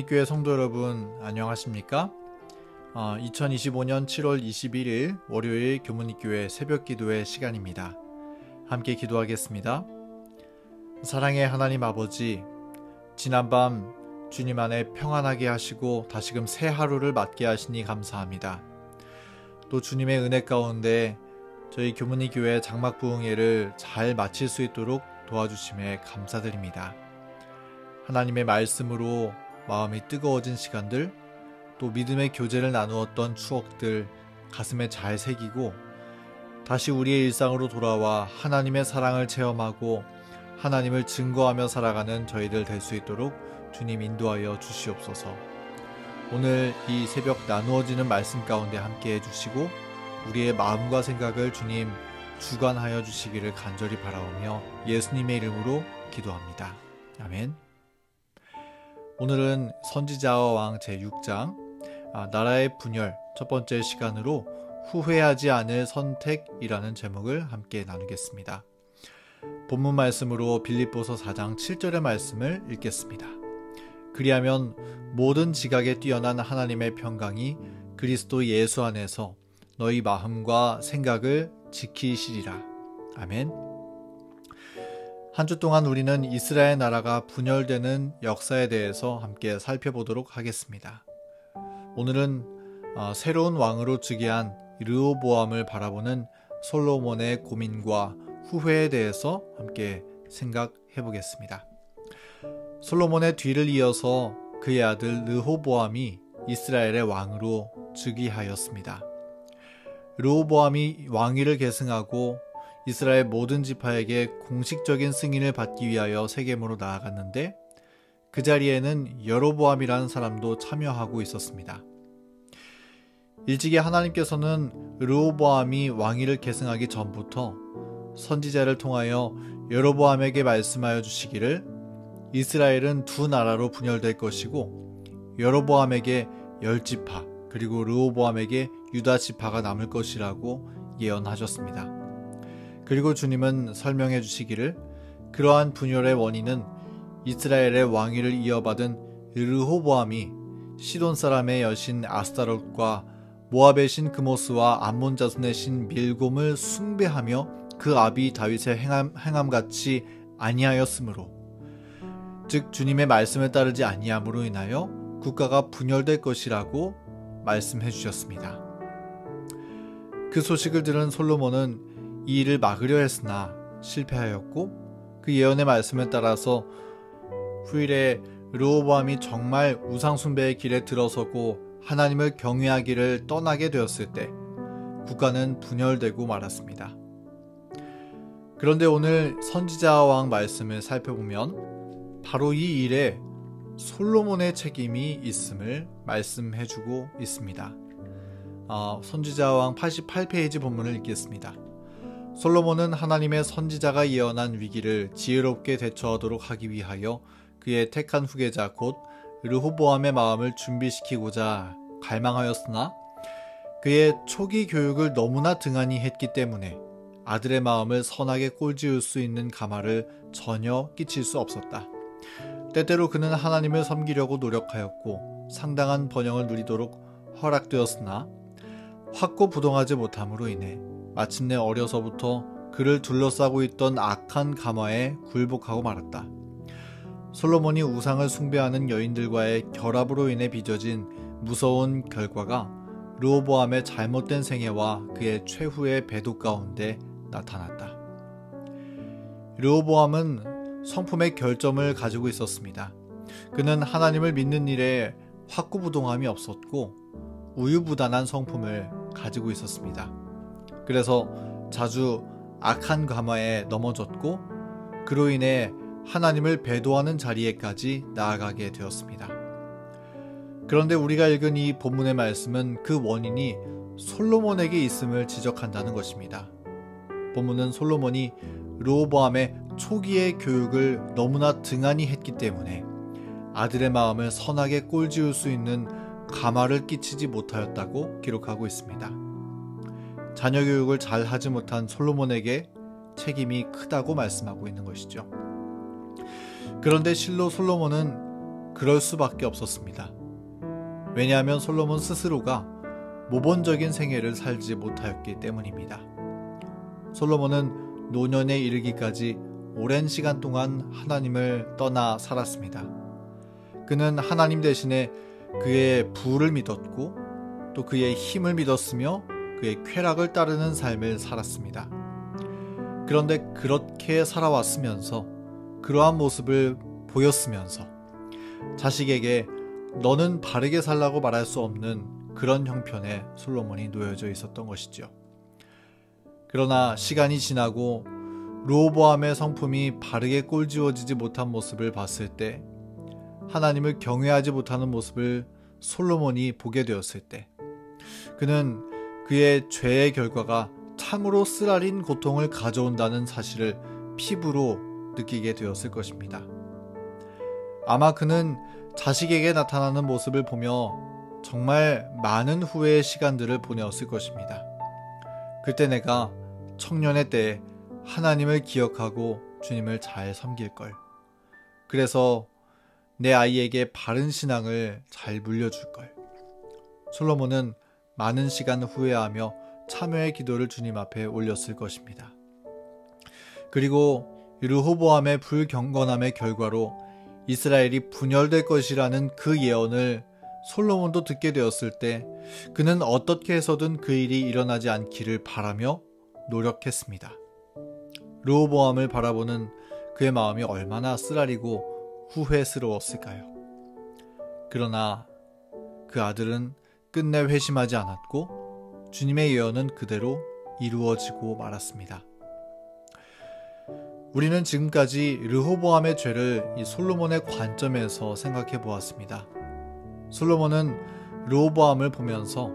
교문익교회 성도 여러분 안녕하십니까? 2025년 7월 21일 월요일 교문익교회 새벽기도의 시간입니다. 함께 기도하겠습니다. 사랑의 하나님 아버지, 지난밤 주님 안에 평안하게 하시고 다시금 새 하루를 맞게 하시니 감사합니다. 또 주님의 은혜 가운데 저희 교문익교회 장막부흥회를 잘 마칠 수 있도록 도와주심에 감사드립니다. 하나님의 말씀으로 마음이 뜨거워진 시간들, 또 믿음의 교제를 나누었던 추억들 가슴에 잘 새기고 다시 우리의 일상으로 돌아와 하나님의 사랑을 체험하고 하나님을 증거하며 살아가는 저희들 될 수 있도록 주님 인도하여 주시옵소서. 오늘 이 새벽 나누어지는 말씀 가운데 함께 해주시고 우리의 마음과 생각을 주님 주관하여 주시기를 간절히 바라오며 예수님의 이름으로 기도합니다. 아멘. 오늘은 선지자와 왕 제6장 나라의 분열 첫 번째 시간으로 후회하지 않을 선택이라는 제목을 함께 나누겠습니다. 본문 말씀으로 빌립보서 4장 7절의 말씀을 읽겠습니다. 그리하면 모든 지각에 뛰어난 하나님의 평강이 그리스도 예수 안에서 너희 마음과 생각을 지키시리라. 아멘. 한 주 동안 우리는 이스라엘 나라가 분열되는 역사에 대해서 함께 살펴보도록 하겠습니다. 오늘은 새로운 왕으로 즉위한 르호보암을 바라보는 솔로몬의 고민과 후회에 대해서 함께 생각해 보겠습니다. 솔로몬의 뒤를 이어서 그의 아들 르호보암이 이스라엘의 왕으로 즉위하였습니다. 르호보암이 왕위를 계승하고 이스라엘 모든 지파에게 공식적인 승인을 받기 위하여 세겜으로 나아갔는데 그 자리에는 여로보암이라는 사람도 참여하고 있었습니다. 일찍이 하나님께서는 르호보암이 왕위를 계승하기 전부터 선지자를 통하여 여로보암에게 말씀하여 주시기를 이스라엘은 두 나라로 분열될 것이고 여로보암에게 10지파 그리고 르호보암에게 유다 지파가 남을 것이라고 예언하셨습니다. 그리고 주님은 설명해 주시기를 그러한 분열의 원인은 이스라엘의 왕위를 이어받은 르호보암이 시돈 사람의 여신 아스타롯과 모압의 신 그모스와 암몬 자손의 신 밀곰을 숭배하며 그 아비 다윗의 행함같이 아니하였으므로, 즉 주님의 말씀을 따르지 아니함으로 인하여 국가가 분열될 것이라고 말씀해 주셨습니다. 그 소식을 들은 솔로몬은 이 일을 막으려 했으나 실패하였고 그 예언의 말씀에 따라서 후일에 르호보암이 정말 우상숭배의 길에 들어서고 하나님을 경외하기를 떠나게 되었을 때 국가는 분열되고 말았습니다. 그런데 오늘 선지자와 왕 말씀을 살펴보면 바로 이 일에 솔로몬의 책임이 있음을 말씀해주고 있습니다. 선지자와 왕 88페이지 본문을 읽겠습니다. 솔로몬은 하나님의 선지자가 예언한 위기를 지혜롭게 대처하도록 하기 위하여 그의 택한 후계자 곧 르호보암의 마음을 준비시키고자 갈망하였으나 그의 초기 교육을 너무나 등한히 했기 때문에 아들의 마음을 선하게 꼴지을 수 있는 가마를 전혀 끼칠 수 없었다. 때때로 그는 하나님을 섬기려고 노력하였고 상당한 번영을 누리도록 허락되었으나 확고부동하지 못함으로 인해 마침내 어려서부터 그를 둘러싸고 있던 악한 가마에 굴복하고 말았다. 솔로몬이 우상을 숭배하는 여인들과의 결합으로 인해 빚어진 무서운 결과가 르호보암의 잘못된 생애와 그의 최후의 배도 가운데 나타났다. 르호보암은 성품의 결점을 가지고 있었습니다. 그는 하나님을 믿는 일에 확고부동함이 없었고 우유부단한 성품을 가지고 있었습니다. 그래서 자주 악한 가마에 넘어졌고 그로 인해 하나님을 배도하는 자리에까지 나아가게 되었습니다. 그런데 우리가 읽은 이 본문의 말씀은 그 원인이 솔로몬에게 있음을 지적한다는 것입니다. 본문은 솔로몬이 르호보암의 초기의 교육을 너무나 등한히 했기 때문에 아들의 마음을 선하게 꼴지을 수 있는 가마를 끼치지 못하였다고 기록하고 있습니다. 자녀 교육을 잘 하지 못한 솔로몬에게 책임이 크다고 말씀하고 있는 것이죠. 그런데 실로 솔로몬은 그럴 수밖에 없었습니다. 왜냐하면 솔로몬 스스로가 모본적인 생애를 살지 못하였기 때문입니다. 솔로몬은 노년에 이르기까지 오랜 시간 동안 하나님을 떠나 살았습니다. 그는 하나님 대신에 그의 부를 믿었고 또 그의 힘을 믿었으며 그의 쾌락을 따르는 삶을 살았습니다. 그런데 그렇게 살아왔으면서 그러한 모습을 보였으면서 자식에게 너는 바르게 살라고 말할 수 없는 그런 형편에 솔로몬이 놓여져 있었던 것이죠. 그러나 시간이 지나고 르호보암의 성품이 바르게 꼴지워지지 못한 모습을 봤을 때, 하나님을 경외하지 못하는 모습을 솔로몬이 보게 되었을 때, 그는 그의 죄의 결과가 참으로 쓰라린 고통을 가져온다는 사실을 피부로 느끼게 되었을 것입니다. 아마 그는 자식에게 나타나는 모습을 보며 정말 많은 후회의 시간들을 보내었을 것입니다. 그때 내가 청년의 때에 하나님을 기억하고 주님을 잘 섬길걸. 그래서 내 아이에게 바른 신앙을 잘 물려줄걸. 솔로몬은 많은 시간 후회하며 참회의 기도를 주님 앞에 올렸을 것입니다. 그리고 르호보암의 불경건함의 결과로 이스라엘이 분열될 것이라는 그 예언을 솔로몬도 듣게 되었을 때 그는 어떻게 해서든 그 일이 일어나지 않기를 바라며 노력했습니다. 르호보암을 바라보는 그의 마음이 얼마나 쓰라리고 후회스러웠을까요? 그러나 그 아들은 끝내 회심하지 않았고 주님의 예언은 그대로 이루어지고 말았습니다. 우리는 지금까지 르호보암의 죄를 이 솔로몬의 관점에서 생각해 보았습니다. 솔로몬은 르호보암을 보면서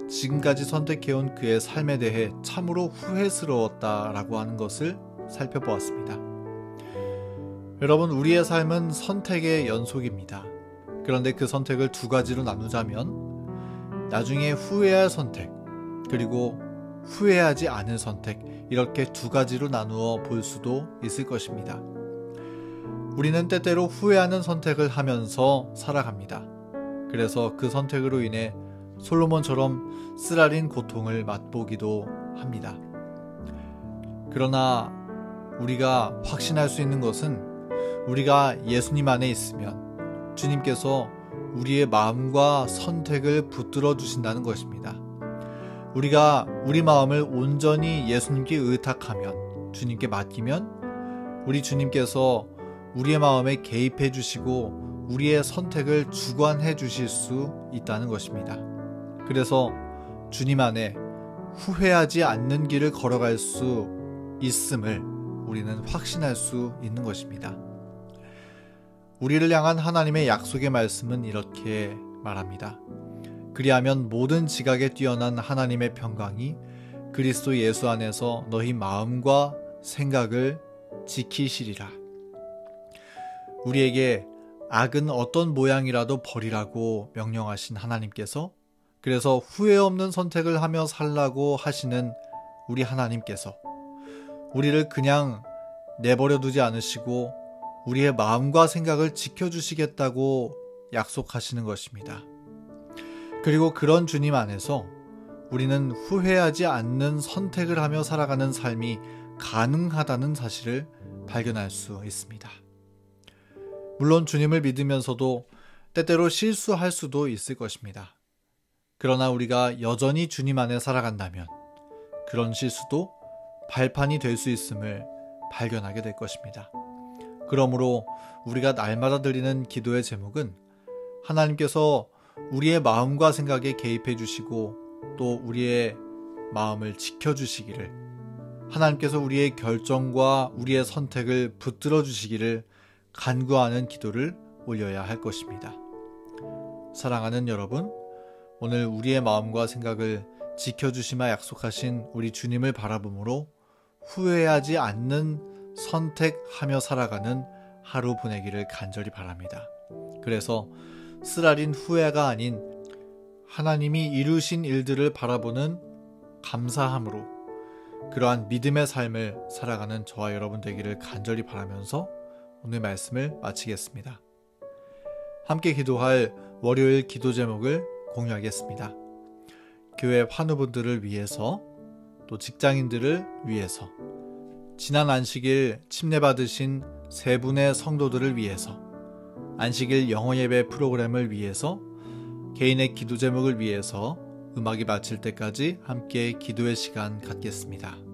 지금까지 선택해온 그의 삶에 대해 참으로 후회스러웠다라고 하는 것을 살펴보았습니다. 여러분, 우리의 삶은 선택의 연속입니다. 그런데 그 선택을 두 가지로 나누자면 나중에 후회할 선택, 그리고 후회하지 않을 선택, 이렇게 두 가지로 나누어 볼 수도 있을 것입니다. 우리는 때때로 후회하는 선택을 하면서 살아갑니다. 그래서 그 선택으로 인해 솔로몬처럼 쓰라린 고통을 맛보기도 합니다. 그러나 우리가 확신할 수 있는 것은 우리가 예수님 안에 있으면 주님께서 우리의 마음과 선택을 붙들어 주신다는 것입니다. 우리가 우리 마음을 온전히 예수님께 의탁하면, 주님께 맡기면 우리 주님께서 우리의 마음에 개입해 주시고 우리의 선택을 주관해 주실 수 있다는 것입니다. 그래서 주님 안에 후회하지 않는 길을 걸어갈 수 있음을 우리는 확신할 수 있는 것입니다. 우리를 향한 하나님의 약속의 말씀은 이렇게 말합니다. 그리하면 모든 지각에 뛰어난 하나님의 평강이 그리스도 예수 안에서 너희 마음과 생각을 지키시리라. 우리에게 악은 어떤 모양이라도 버리라고 명령하신 하나님께서, 그래서 후회 없는 선택을 하며 살라고 하시는 우리 하나님께서 우리를 그냥 내버려 두지 않으시고 우리의 마음과 생각을 지켜주시겠다고 약속하시는 것입니다. 그리고 그런 주님 안에서 우리는 후회하지 않는 선택을 하며 살아가는 삶이 가능하다는 사실을 발견할 수 있습니다. 물론 주님을 믿으면서도 때때로 실수할 수도 있을 것입니다. 그러나 우리가 여전히 주님 안에 살아간다면 그런 실수도 발판이 될 수 있음을 발견하게 될 것입니다. 그러므로 우리가 날마다 드리는 기도의 제목은 하나님께서 우리의 마음과 생각에 개입해 주시고 또 우리의 마음을 지켜주시기를, 하나님께서 우리의 결정과 우리의 선택을 붙들어 주시기를 간구하는 기도를 올려야 할 것입니다. 사랑하는 여러분, 오늘 우리의 마음과 생각을 지켜주시마 약속하신 우리 주님을 바라보므로 후회하지 않는 선택하며 살아가는 하루 보내기를 간절히 바랍니다. 그래서 쓰라린 후회가 아닌 하나님이 이루신 일들을 바라보는 감사함으로 그러한 믿음의 삶을 살아가는 저와 여러분 되기를 간절히 바라면서 오늘 말씀을 마치겠습니다. 함께 기도할 월요일 기도 제목을 공유하겠습니다. 교회 환우분들을 위해서, 또 직장인들을 위해서, 지난 안식일 침례받으신 세 분의 성도들을 위해서, 안식일 영어 예배 프로그램을 위해서, 개인의 기도 제목을 위해서 음악이 마칠 때까지 함께 기도의 시간 갖겠습니다.